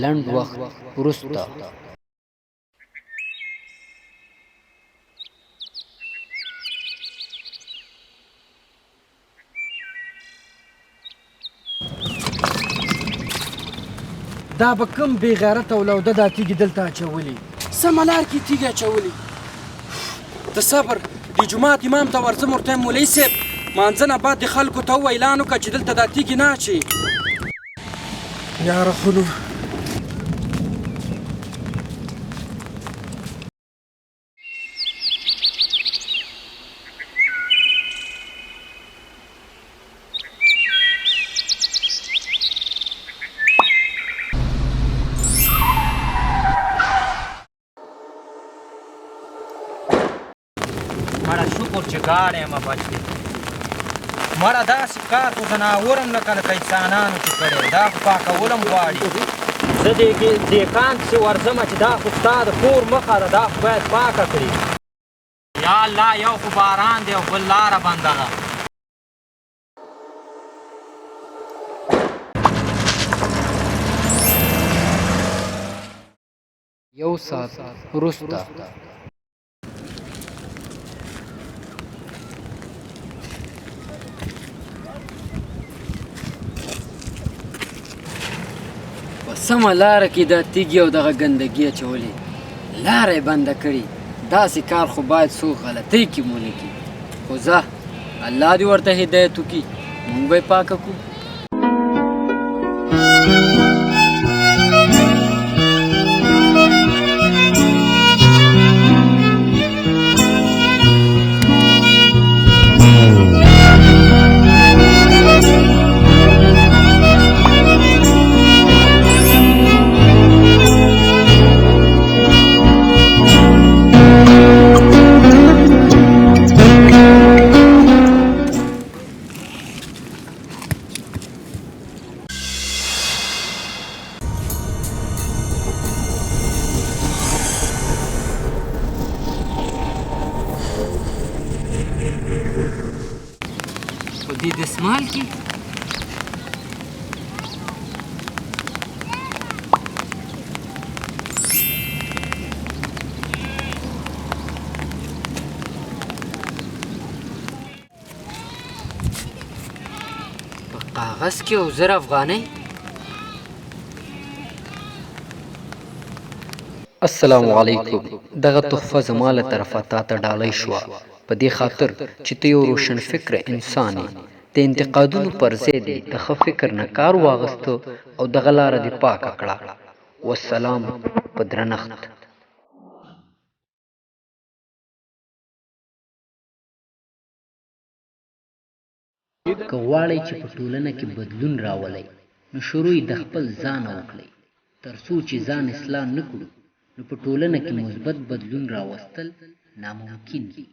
لنډ وخت وروسته دا به کوم بې غیرته ولوده دا تیږې دلته اچولي سمه لار کې تیږې اچولي ته صبر د جومات امام ته ورځم ورته وایم مولوي صاحب مانځه نه بعد د خلکو ته ووایه اعلان وکړه چې دلته دا تیږې نه اچوي یاره خو نو مړه شکر چې ګاډی یم بچ دی مړه داسې کار خو ځناور هم لکه انسانانو کې کړی دا خو پاکول هم غواړي زه دې کان پسې ورځمه چې دا خو ستا د کور مخه ده دا خو باید پاکه کړي یا الله یو خو باران دی او بل لاره بنده ده یو ساعت وروسته په سمه لاره کې دا تیږې او دغه ګندګي اچولې لاره یې بنده کړې داسې کار خو باید څوک غلطۍ کې مو نه کړي خو ځه الله دې ورته هدایت وکړي موږ به یې پاکه کړو په دې دسمال کې په کاغذ کې 1000 افغانۍ السلام علیکم دغه تحفه زما له طرفه تا ته ډالۍ شوه په دې خاطر چې ته یو روشن فکره انسان یې د انتقادونو پر ځای دې د ښه فکر نه کار واغسته او دغه لاره دې پاکه کړه والسلام په درنښت که غواړئ چې په ټولنه کې بدلون راولئ نو شروع یې د خپل ځانه وکړئ تر څو چې ځان اصلاح نه کړو نو په ټولنه کې مثبت بدلون راوستل ناممکن دي